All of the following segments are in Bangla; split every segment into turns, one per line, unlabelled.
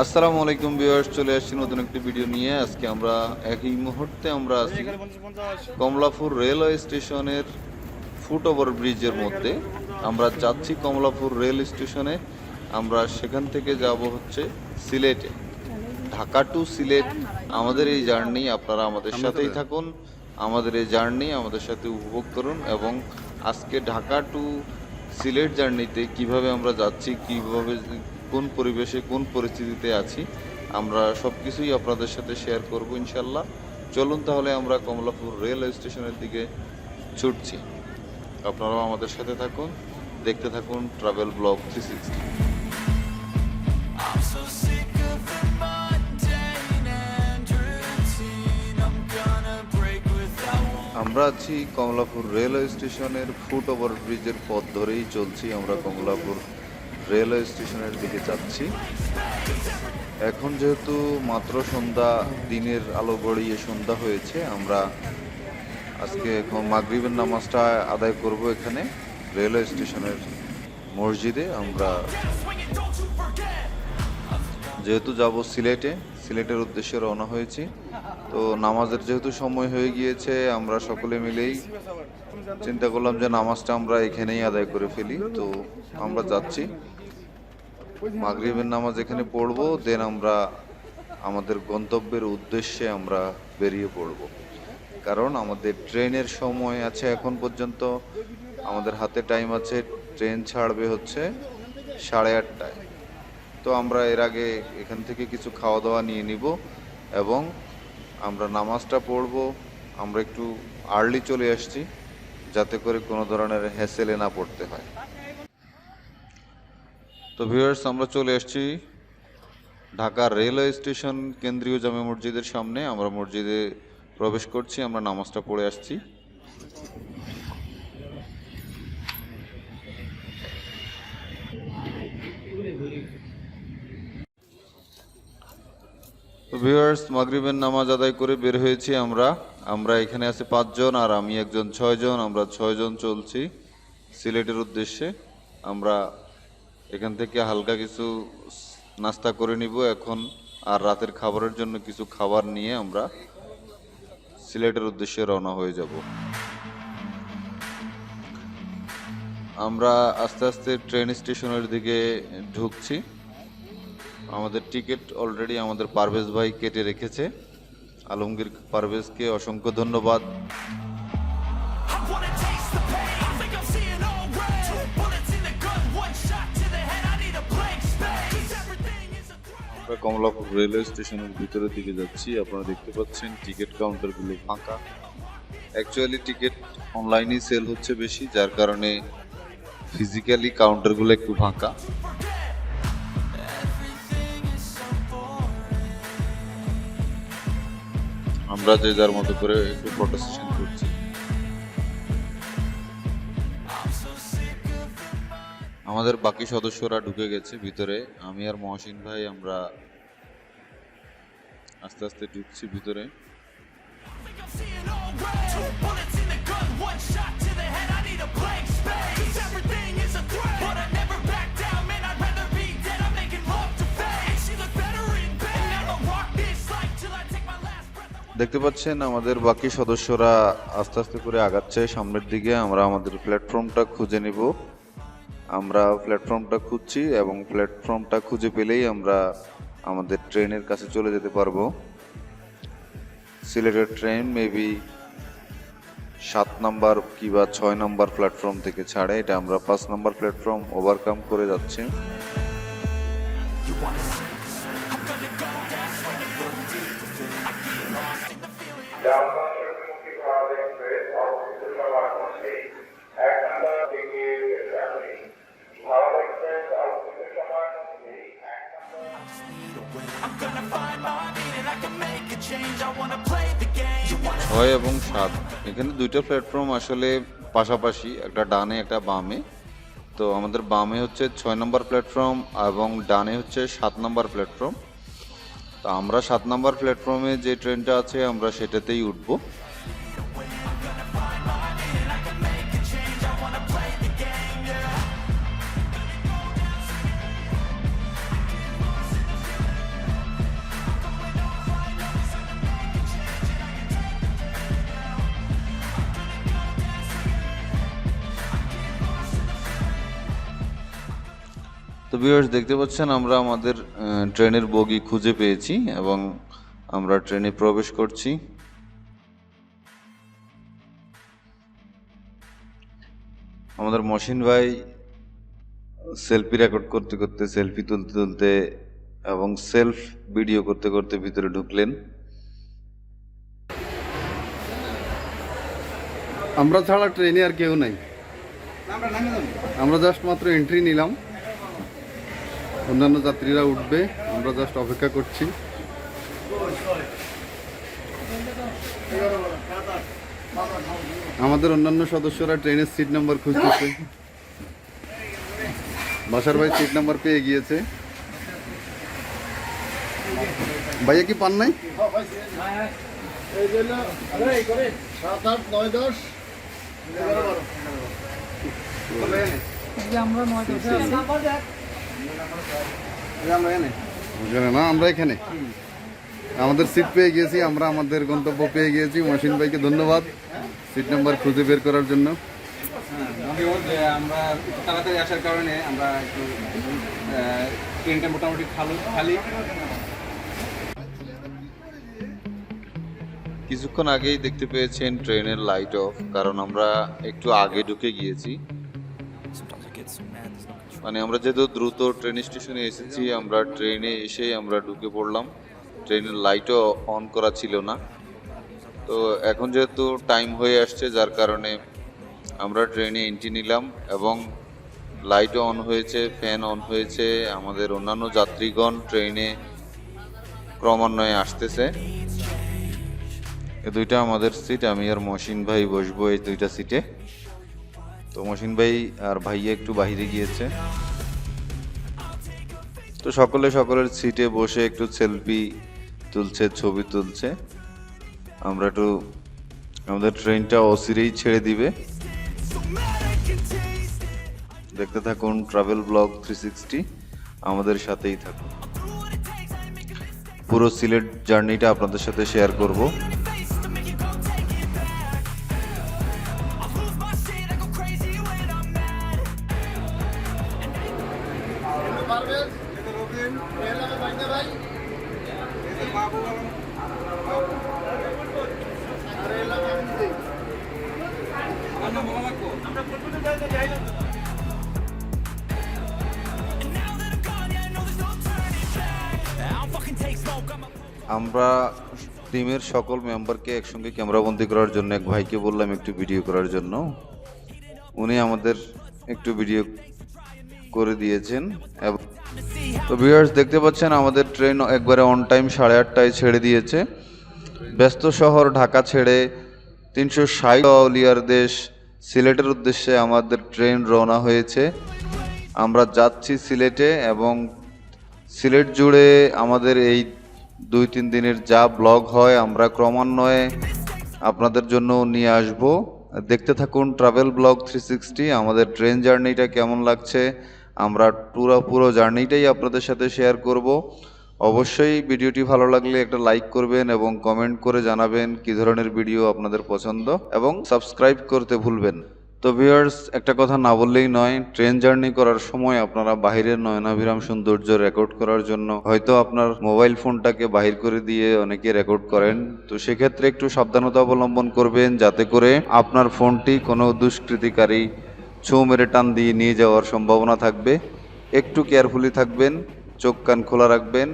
আসসালামু আলাইকুম ভিউয়ার্স, চলে আসছি নতুন একটি ভিডিও নিয়ে। আজকে আমরা একই মুহূর্তে আমরা আছি কমলাপুর রেলওয়ে স্টেশনের ফুট ওভার ব্রিজের মধ্যে। আমরা যাচ্ছি কমলাপুর রেল স্টেশনে। আমরা সেখান থেকে যাব হচ্ছে সিলেটে, ঢাকা টু সিলেট। আমাদের এই জার্নি আপনারা আমাদের সাথেই থাকুন, আমাদের এই জার্নি আমাদের সাথে উপভোগ করুন। এবং আজকে ঢাকা টু সিলেট জার্নিতে কিভাবে আমরা যাচ্ছি, কিভাবে কোন পরিবেশে কোন পরিস্থিতিতে আছি, আমরা সব কিছুই আপনাদের সাথে শেয়ার করব ইনশাল্লাহ। চলুন তাহলে আমরা কমলাপুর রেল স্টেশনের দিকে ছুটছি। আপনারাও আমাদের সাথে থাকুন, দেখতে থাকুন ট্রাভেল ব্লগ 360। আমরা আছি কমলাপুর রেলওয়ে স্টেশনের ফুট ওভার ব্রিজের পথ ধরেই চলছি। আমরা কমলাপুর রেলওয়ে স্টেশনের দিকে যাচ্ছি। এখন যেহেতু মাত্র সন্ধ্যা, দিনের আলো গড়িয়ে সন্ধ্যা হয়েছে, আমরা আজকে এখন মাগরিবের নামাজটা আদায় করব এখানে রেলওয়ে স্টেশনের মসজিদে। আমরা যেহেতু যাব সিলেটের উদ্দেশ্যে রওনা হয়েছি, তো নামাজের যেহেতু সময় হয়ে গিয়েছে, আমরা সকলে মিলেই চিন্তা করলাম যে নামাজটা আমরা এখানেই আদায় করে ফেলি। তো আমরা যাচ্ছি, মাগরিবের নামাজ এখানে পড়বো, দেন আমরা আমাদের গন্তব্যের উদ্দেশ্যে আমরা বেরিয়ে পড়ব। কারণ আমাদের ট্রেনের সময় আছে এখন পর্যন্ত, আমাদের হাতে টাইম আছে। ট্রেন ছাড়বে হচ্ছে 8:30টায়। তো আমরা এর আগে এখান থেকে কিছু খাওয়া দাওয়া নিয়ে নিব এবং আমরা নামাজটা পড়ব। আমরা একটু আর্লি চলে আসছি যাতে করে কোনো ধরনের হ্যাসেলে না পড়তে হয়। তো ভিউয়ার্স, আমরা চলে আসছি ঢাকা রেলওয়ে স্টেশন কেন্দ্রীয় জামে মসজিদের সামনে। আমরা মসজিদে প্রবেশ করছি, আমরা নামাজটা পড়ে আসছি। তো ভিউয়ার্স, মাগরিবের নামাজ আদায় করে বের হয়েছি আমরা এখানে আছে 5 জন আর আমি একজন, 6 জন। আমরা 6 জন চলছি সিলেটের উদ্দেশ্যে। আমরা এখান থেকে হালকা কিছু নাস্তা করে নিব এখন, আর রাতের খাবারের জন্য কিছু খাবার নিয়ে আমরা সিলেটের উদ্দেশ্যে রওনা হয়ে যাব। আমরা আস্তে আস্তে ট্রেন স্টেশনের দিকে ঢুকছি। আমাদের টিকিট অলরেডি আমাদের পারভেজ ভাই কেটে রেখেছে। আলমগীর পারভেজকে অসংখ্য ধন্যবাদ। আমরা কমলাপুর রেলওয়ে স্টেশনের ভিতরের দিকে যাচ্ছি। আপনারা দেখতে পাচ্ছেন টিকিট কাউন্টারগুলো ফাঁকা। অ্যাকচুয়ালি টিকিট অনলাইনেই সেল হচ্ছে বেশি, যার কারণে ফিজিক্যালি কাউন্টারগুলো একটু ফাঁকা। আমরা যে যার মতো করে একটু ফটো সেশন করছি। আমাদের বাকি সদস্যরা ঢুকে গেছে ভিতরে। আমি আর মহসিন ভাই আমরা আস্তে আস্তে ঢুকছি ভিতরে। দেখতে পাচ্ছেন আমাদের বাকি সদস্যরা আস্তে আস্তে করে আগাচ্ছে সামনের দিকে। আমরা আমাদের প্ল্যাটফর্মটা খুঁজে নিব। আমরা প্ল্যাটফর্মটা খুঁজছি এবং প্ল্যাটফর্মটা খুঁজে পেলেই আমরা আমাদের ট্রেনের কাছে চলে যেতে পারবো। সিলেটের ট্রেন মেবি 7 নম্বর কিংবা 6 নম্বর প্ল্যাটফর্ম থেকে ছাড়ে। এটা আমরা 5 নম্বর প্ল্যাটফর্ম ওভারকাম করে যাচ্ছি। ছয় এবং 7 এখানে দুইটা প্ল্যাটফর্ম আসলে পাশাপাশি, একটা ডানে একটা বামে। তো আমাদের বামে হচ্ছে 6 নম্বর প্ল্যাটফর্ম এবং ডানে হচ্ছে 7 নম্বর প্ল্যাটফর্ম। তো আমরা 7 নম্বর প্ল্যাটফর্মে যে ট্রেনটা আছে আমরা সেটাতেই উঠবো। তো ভিউয়ার্স দেখতে পাচ্ছেন আমরা আমাদের ট্রেনের বগি খুঁজে পেয়েছি এবং আমরা ট্রেনে প্রবেশ করছি। আমাদের মহসিন ভাই সেলফি রেকর্ড করতে করতে, সেলফি তুলতে তুলতে এবং সেলফ ভিডিও করতে করতে ভিতরে ঢুকলেন।
আমরা ছাড়া ট্রেনে আর কেউ নাই, আমরা জাস্ট মাত্র এন্ট্রি নিলাম, অন্যান্য যাত্রীরা উঠবে, আমরা জাস্ট অপেক্ষা করছি। আমাদের অন্যান্য সদস্যরা ট্রেনের সিট নাম্বার খুঁজতেছে। বাসার ভাই সিট নাম্বার পেয়ে গিয়েছে। ভাইয়া কি পান নাই? না, আমরা এখানে আমাদের সিট পেয়ে গিয়েছি, আমরা আমাদের গন্তব্য পেয়ে গিয়েছি। মহসিন ভাইকে ধন্যবাদ সিট নাম্বার খুঁজে বের করার জন্য।
আমরা তাড়াতাড়ি আসার কারণে আমরা একটু ট্রেনটা মোটামুটি খালি।
কিছুক্ষণ আগেই দেখতে পেয়েছেন ট্রেনের লাইট অফ, কারণ আমরা একটু আগে ঢুকে গিয়েছি। মানে আমরা যেহেতু দ্রুত ট্রেন স্টেশনে এসেছি, আমরা ট্রেনে এসেই আমরা ঢুকে পড়লাম। ট্রেনের লাইটও অন করা ছিল না। তো এখন যেহেতু টাইম হয়ে আসছে, যার কারণে আমরা ট্রেনে এন্ট্রি নিলাম এবং লাইটও অন হয়েছে, ফ্যান অন হয়েছে। আমাদের অন্যান্য যাত্রীগণ ট্রেনে ক্রমান্বয়ে আসতেছে। এই দুইটা আমাদের সিট, আমি আর মহসিন ভাই বসবো এই দুইটা সিটে। তো মহসিন ভাই আর ভাইয়া একটু বাইরে গিয়েছে। তো সকলের সিটে বসে একটু সেলফি তুলছে, ছবি তুলছে। আমরা একটু আমাদের ট্রেনটা অচিরেই ছেড়ে দিবে। দেখতে থাকুন ট্রাভেল ব্লগ 360, আমাদের সাথেই থাকুন। পুরো সিলেট জার্নিটা আপনাদের সাথে শেয়ার করব। আমরা টিমের সকল মেম্বারকে একসঙ্গে ক্যামেরাবন্দি করার জন্য এক ভাইকে বললাম একটু ভিডিও করার জন্য। উনি আমাদের একটু ভিডিও করে দিয়েছেন। তো ভিউয়ার্স দেখতে পাচ্ছেন আমাদের ট্রেন একবারে অন টাইম 8:30টায় ছেড়ে দিয়েছে। ব্যস্ত শহর ঢাকা ছেড়ে 360 আউলিয়ার দেশ সিলেটের উদ্দেশ্যে আমাদের ট্রেন রওনা হয়েছে। আমরা যাচ্ছি সিলেটে এবং সিলেট জুড়ে আমাদের এই 2-3 দিনের যা ব্লগ হয় আমরা ক্রমান্বয়ে আপনাদের জন্য নিয়ে আসব। দেখতে থাকুন ট্রাভেল ব্লগ 360। আমাদের ট্রেন জার্নিটা কেমন লাগছে, আমরা পুরো জার্নিটাই আপনাদের সাথে শেয়ার করব। অবশ্যই ভিডিওটি ভালো লাগলে একটা লাইক করবেন এবং কমেন্ট করে জানাবেন কি ধরনের ভিডিও আপনাদের পছন্দ, এবং সাবস্ক্রাইব করতে ভুলবেন। তো ভিউয়ার্স, একটা কথা না বললেই নয়, ট্রেন জার্নি করার সময় আপনারা বাহিরের নয়নাভিরাম সৌন্দর্য রেকর্ড করার জন্য হয়তো আপনার মোবাইল ফোনটাকে বাহির করে দিয়ে অনেকে রেকর্ড করেন। তো সেক্ষেত্রে একটু সাবধানতা অবলম্বন করবেন, যাতে করে আপনার ফোনটি কোনো দুষ্কৃতিকারী ছৌ মেরে টান দিয়ে নিয়ে যাওয়ার সম্ভাবনা থাকবে। একটু কেয়ারফুলি থাকবেন, চোখ কান খোলা রাখবেন,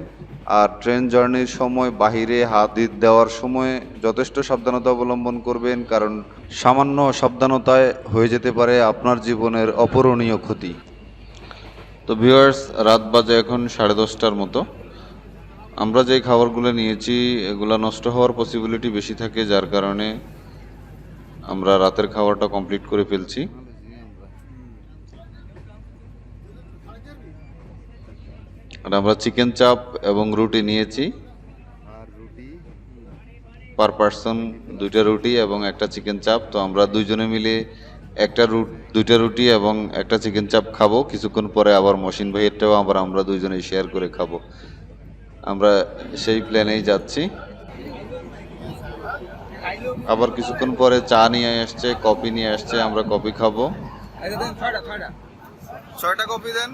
আর ট্রেন জার্নির সময় বাহিরে হাত দেওয়ার সময় যথেষ্ট সাবধানতা অবলম্বন করবেন, কারণ সামান্য সাবধানতায় হয়ে যেতে পারে আপনার জীবনের অপূরণীয় ক্ষতি। তো ভিউয়ার্স, রাত বাজে এখন 10:30টার মতো। আমরা যে খাবারগুলো নিয়েছি এগুলো নষ্ট হওয়ার পসিবিলিটি বেশি থাকে, যার কারণে আমরা রাতের খাবারটা কমপ্লিট করে ফেলছি। আর আমরা চিকেন চাপ এবং রুটি নিয়েছি, পার পারসন 2টা রুটি এবং একটা চিকেন চাপ। তো আমরা দুইজনে মিলে দুইটা রুটি এবং একটা চিকেন চাপ খাবো। কিছুক্ষণ পরে আবার মহসিন ভাইয়েরটাও আবার আমরা দুইজনেই শেয়ার করে খাবো। আমরা সেই প্ল্যানেই যাচ্ছি। আবার কিছুক্ষণ পরে চা নিয়ে আসছে, কফি নিয়ে আসছে, আমরা কফি খাবো।
6টা কফি দেন।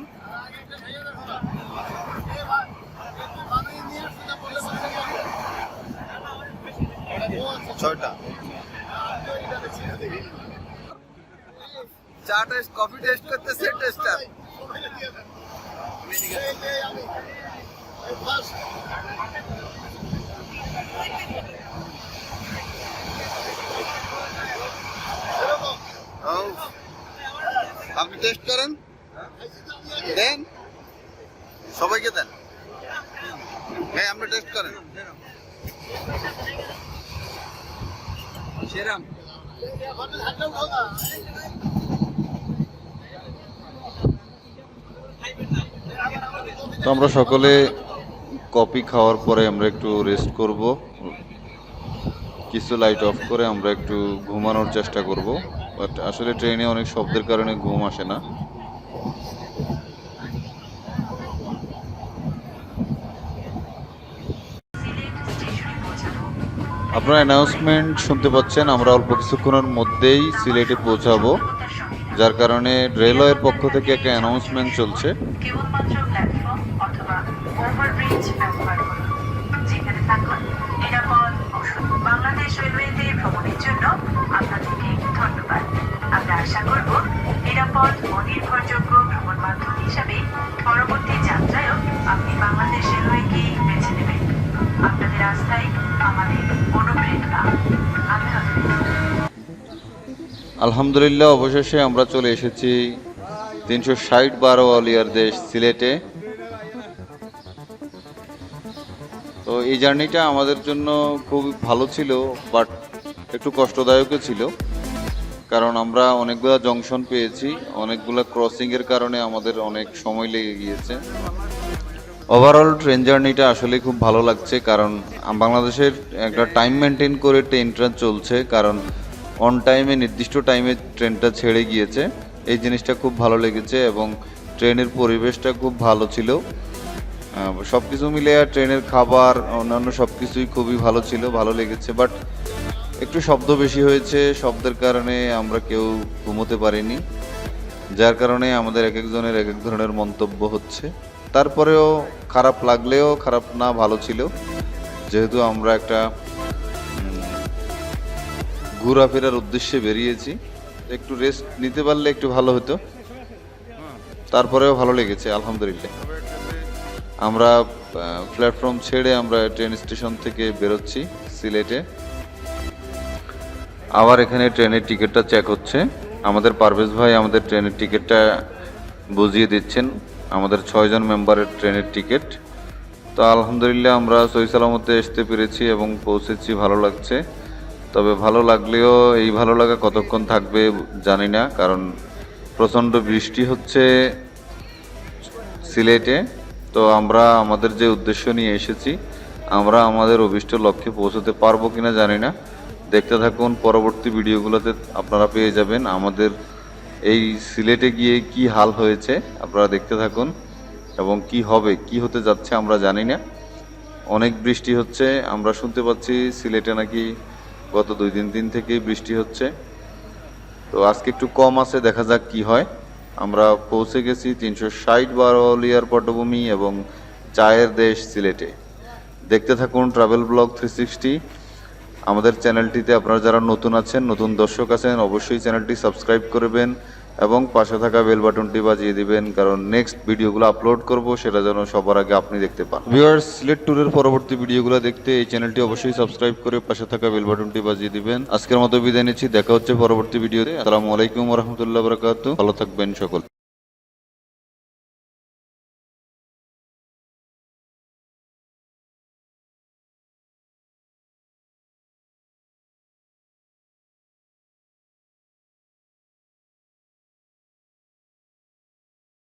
6টা চা টেস্ট কফি টেস্ট করতেছে টেস্টার আপনি টেস্ট করেন দেন সবাইকে দেন হ্যাঁ আপনি টেস্ট করেন
সেরাম
তো আমরা সকলে কফি খাওয়ার পরে আমরা একটু রেস্ট করব, কিছু লাইট অফ করে আমরা একটু ঘুমানোর চেষ্টা করব। বাট আসলে ট্রেনে অনেক শব্দের কারণে ঘুম আসে না। আপনারা অ্যানাউন্সমেন্ট শুনতে পাচ্ছেন, আমরা অল্প কিছুক্ষণের মধ্যেই সিলেটে পৌঁছাবো, যার কারণে রেলওয়ের পক্ষ থেকে একটা অ্যানাউন্সমেন্ট চলছে।
কেবলমাত্র প্ল্যাটফর্ম অথবা ওভারব্রিজ ব্যবহার করুন, যেখানে থাকুন নিরাপদ ও সুরক্ষিত। বাংলাদেশ রেলওয়েতে ভ্রমণের জন্য আপনাদেরকে ধন্যবাদ। আমরা আশা করব নিরাপদ ও নির্ভরযোগ্য ভ্রমণ মাধ্যম হিসাবে পরবর্তী যাত্রায়ও আপনি বাংলাদেশ রেলওয়েকেই বেছে নেবেন। আপনাদের আস্থাই আমাদের অনুপ্রেরণা। আল্লাহ হাফেজ।
আলহামদুলিল্লাহ, অবশেষে আমরা চলে এসেছি 360 আউলিয়ার দেশ সিলেটে। তো এই জার্নিটা আমাদের জন্য খুব ভালো ছিল, বাট একটু কষ্টদায়কও ছিল, কারণ আমরা অনেকগুলো জংশন পেয়েছি, অনেকগুলো ক্রসিংয়ের কারণে আমাদের অনেক সময় লেগে গিয়েছে। ওভারঅল ট্রেন জার্নিটা আসলে খুব ভালো লাগছে, কারণ বাংলাদেশের একটা টাইম মেনটেন করে ট্রেনটা চলছে, কারণ অন টাইমে নির্দিষ্ট টাইমে ট্রেনটা ছেড়ে গিয়েছে। এই জিনিসটা খুব ভালো লেগেছে এবং ট্রেনের পরিবেশটা খুব ভালো ছিল। সব কিছু মিলে ট্রেনের খাবার অন্যান্য সব কিছুই খুবই ভালো ছিল, ভালো লেগেছে। বাট একটু শব্দ বেশি হয়েছে, শব্দের কারণে আমরা কেউ ঘুমোতে পারিনি, যার কারণে আমাদের এক একজনের এক এক ধরনের মন্তব্য হচ্ছে। তারপরেও খারাপ লাগলেও খারাপ না, ভালো ছিল, যেহেতু আমরা একটা ঘোরাফেরার উদ্দেশ্যে বেরিয়েছি। একটু রেস্ট নিতে পারলে একটু ভালো হতো, তারপরেও ভালো লেগেছে আলহামদুলিল্লাহ। আমরা প্ল্যাটফর্ম ছেড়ে আমরা ট্রেন স্টেশন থেকে বেরোচ্ছি সিলেটে। আবার এখানে ট্রেনের টিকিটটা চেক হচ্ছে। আমাদের পারভেজ ভাই আমাদের ট্রেনের টিকিটটা বুঝিয়ে দিচ্ছেন, আমাদের 6 জন মেম্বারের ট্রেনের টিকিট। তো আলহামদুলিল্লাহ আমরা সহি সালামতে আসতে পেরেছি এবং পৌঁছেছি, ভালো লাগছে। তবে ভালো লাগলেও এই ভালো লাগা কতক্ষণ থাকবে জানি না, কারণ প্রচণ্ড বৃষ্টি হচ্ছে সিলেটে। তো আমরা আমাদের যে উদ্দেশ্য নিয়ে এসেছি, আমরা আমাদের অভীষ্ট লক্ষ্যে পৌঁছতে পারবো কিনা জানি না। দেখতে থাকুন, পরবর্তী ভিডিওগুলোতে আপনারা পেয়ে যাবেন আমাদের এই সিলেটে গিয়ে কি হাল হয়েছে। আপনারা দেখতে থাকুন এবং কি হবে, কি হতে যাচ্ছে আমরা জানি না। অনেক বৃষ্টি হচ্ছে, আমরা শুনতে পাচ্ছি সিলেটে নাকি গত 2-3 দিন থেকেই বৃষ্টি হচ্ছে। তো আজকে একটু কম আছে, দেখা যাক কি হয়। আমরা পৌঁছে গেছি 360 আউলিয়ার পটভূমি এবং চায়ের দেশ সিলেটে। দেখতে থাকুন ট্রাভেল ব্লগ 360। আমাদের চ্যানেলটিতে আপনারা যারা নতুন আছেন, নতুন দর্শক আছেন, অবশ্যই চ্যানেলটি সাবস্ক্রাইব করবেন এবং পাশে থাকা বেল বাটনটি বাজিয়ে দিবেন, কারণ নেক্সট ভিডিওগুলো আপলোড করব সেটা যেন সবার আগে আপনি দেখতে পান। ভিউয়ার্স, সিলেট ট্যুরের পরবর্তী ভিডিওগুলো দেখতে এই চ্যানেলটি অবশ্যই সাবস্ক্রাইব করে পাশে থাকা বেল বাটনটি বাজিয়ে দিবেন। আজকের মতো বিদায় নিচ্ছি, দেখা হচ্ছে পরবর্তী ভিডিওতে। আসসালামু আলাইকুম ওয়া রাহমাতুল্লাহি ওয়া বারাকাতুহু। ভালো থাকবেন সকল।